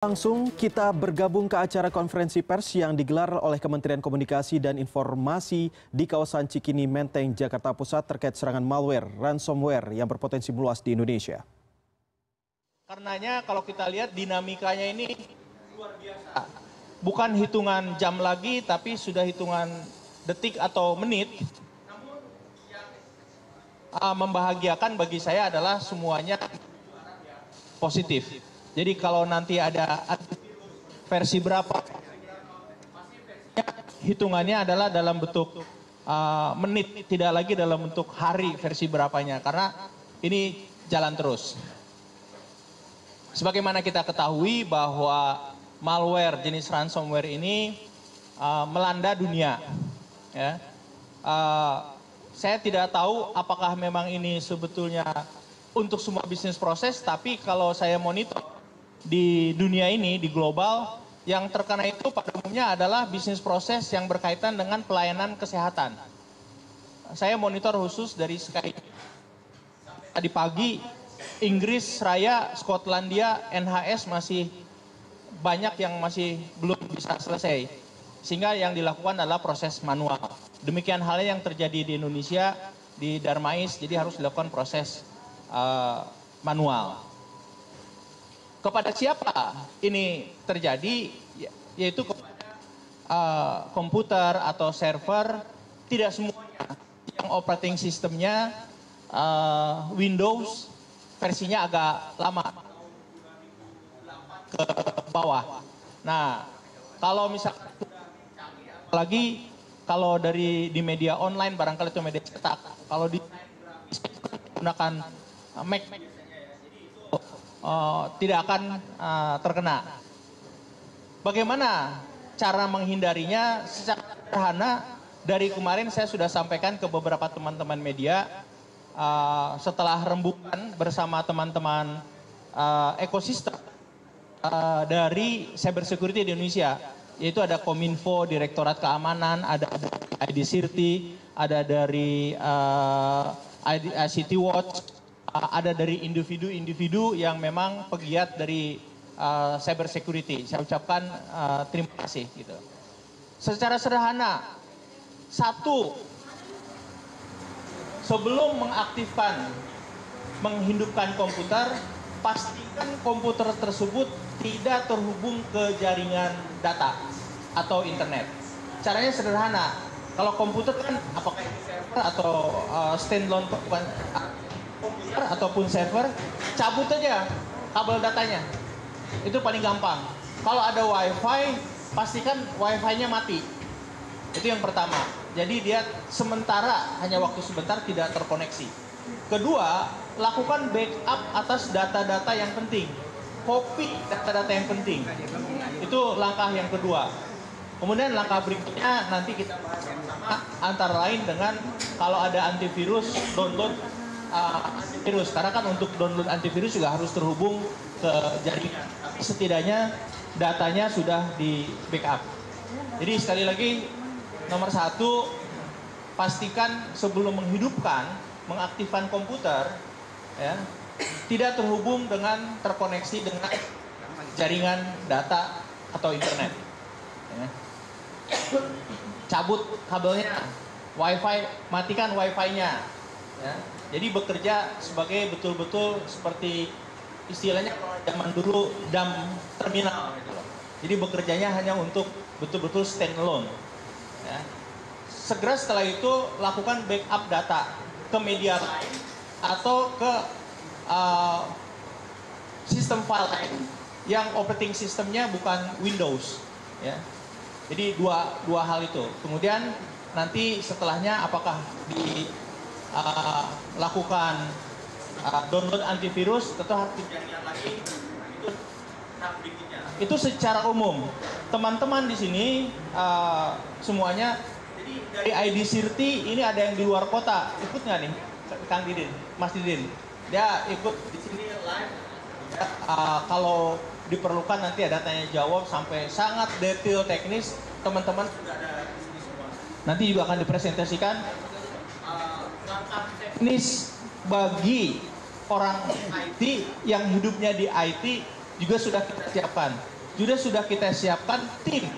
Langsung kita bergabung ke acara konferensi pers yang digelar oleh Kementerian Komunikasi dan Informasi di kawasan Cikini Menteng, Jakarta Pusat terkait serangan malware, ransomware yang berpotensi meluas di Indonesia. Karenanya kalau kita lihat dinamikanya ini luar biasa. Bukan hitungan jam lagi tapi sudah hitungan detik atau menit. Namun yang membahagiakan bagi saya adalah semuanya positif. Jadi kalau nanti ada versi berapa, hitungannya adalah dalam bentuk menit, tidak lagi dalam bentuk hari versi berapanya. Karena ini jalan terus. Sebagaimana kita ketahui bahwa malware jenis ransomware ini melanda dunia. Ya. Saya tidak tahu apakah memang ini sebetulnya untuk semua bisnis proses, tapi kalau saya monitor di dunia ini, di global, yang terkena itu pada umumnya adalah bisnis proses yang berkaitan dengan pelayanan kesehatan. Saya monitor khusus dari Sky. Tadi pagi, Inggris Raya, Skotlandia, NHS masih banyak yang masih belum bisa selesai. Sehingga yang dilakukan adalah proses manual. Demikian halnya yang terjadi di Indonesia, di Darmais, jadi harus dilakukan proses manual. Kepada siapa ini terjadi, yaitu kepada komputer atau server, tidak semuanya yang operating sistemnya Windows versinya agak lama ke bawah. Nah, kalau misalnya lagi kalau dari di media online barangkali itu media cetak, kalau di menggunakan Mac tidak akan terkena. Bagaimana cara menghindarinya? Secara sederhana, dari kemarin saya sudah sampaikan ke beberapa teman-teman media setelah rembukan bersama teman-teman ekosistem dari cyber security di Indonesia, yaitu ada Kominfo, Direktorat Keamanan, ada ID Sirti, ada dari ICT Watch, ada dari individu-individu yang memang pegiat dari cyber security. Saya ucapkan terima kasih. Gitu. Secara sederhana, satu, sebelum mengaktifkan, menghidupkan komputer, pastikan komputer tersebut tidak terhubung ke jaringan data atau internet. Caranya sederhana. Kalau komputer kan apakah server atau standalone komputer ataupun server, cabut aja kabel datanya. Itu paling gampang. Kalau ada wifi, pastikan wifi-nya mati. Itu yang pertama. Jadi dia sementara, hanya waktu sebentar tidak terkoneksi. Kedua, lakukan backup atas data-data yang penting. Copy data-data yang penting. Itu langkah yang kedua. Kemudian langkah berikutnya nanti kita bahas sama, antara lain dengan kalau ada antivirus, download antivirus. Karena kan untuk download antivirus juga harus terhubung ke jaringan. Tapi setidaknya datanya sudah di backup. Jadi sekali lagi, nomor satu, pastikan sebelum menghidupkan, mengaktifkan komputer, ya, tidak terhubung dengan terkoneksi dengan jaringan data atau internet. Ya. Cabut kabelnya, wifi, matikan wifi-nya. Ya. Jadi bekerja sebagai betul-betul seperti istilahnya zaman dulu dumb terminal. Gitu loh. Jadi bekerjanya hanya untuk betul-betul standalone. Ya. Segera setelah itu lakukan backup data ke media lain atau ke sistem file lain yang operating sistemnya bukan Windows. Ya. Jadi dua hal itu. Kemudian nanti setelahnya apakah dilakukan download antivirus, tentu harus dijadikan lagi. Itu tahap berikutnya. Itu secara umum. Teman-teman di sini semuanya. Jadi dari ID Sirti ini ada yang di luar kota, ikut nggak nih, Kang Didin, Mas Didin? Dia ikut di sini live. Kalau diperlukan nanti ada tanya jawab sampai sangat detail teknis, teman-teman sudah ada di sini semua. Nanti juga akan dipresentasikan langkah teknis bagi orang IT yang hidupnya di IT juga sudah kita siapkan. Sudah kita siapkan tim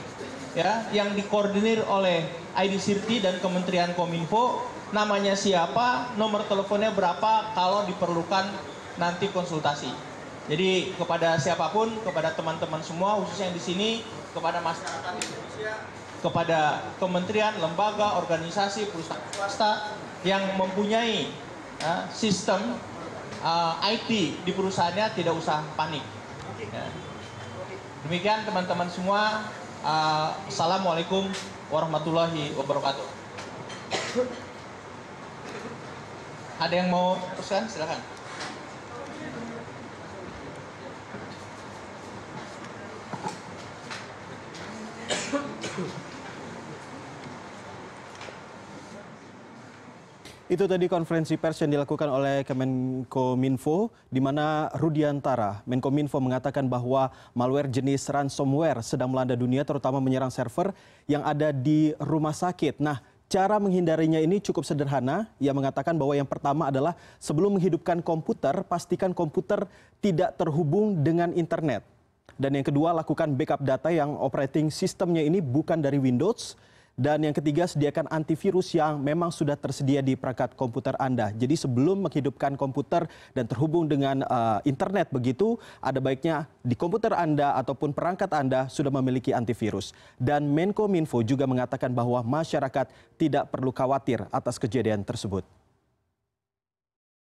ya yang dikoordinir oleh ID Sirti dan Kementerian Kominfo. Namanya siapa, nomor teleponnya berapa kalau diperlukan nanti konsultasi. Jadi kepada siapapun, kepada teman-teman semua, khususnya yang di sini, kepada masyarakat Indonesia, kepada kementerian, lembaga, organisasi, perusahaan swasta yang mempunyai sistem IT di perusahaannya, tidak usah panik. Ya. Demikian teman-teman semua. Assalamualaikum warahmatullahi wabarakatuh. Ada yang mau teruskan? Silakan. Itu tadi konferensi pers yang dilakukan oleh Kemenkominfo, di mana Rudiantara, Menkominfo mengatakan bahwa malware jenis ransomware sedang melanda dunia, terutama menyerang server yang ada di rumah sakit. Nah, cara menghindarinya ini cukup sederhana. Ia mengatakan bahwa yang pertama adalah sebelum menghidupkan komputer, pastikan komputer tidak terhubung dengan internet. Dan yang kedua, lakukan backup data yang operating sistemnya ini bukan dari Windows. Dan yang ketiga, sediakan antivirus yang memang sudah tersedia di perangkat komputer Anda. Jadi sebelum menghidupkan komputer dan terhubung dengan internet begitu, ada baiknya di komputer Anda ataupun perangkat Anda sudah memiliki antivirus. Dan Menkominfo juga mengatakan bahwa masyarakat tidak perlu khawatir atas kejadian tersebut.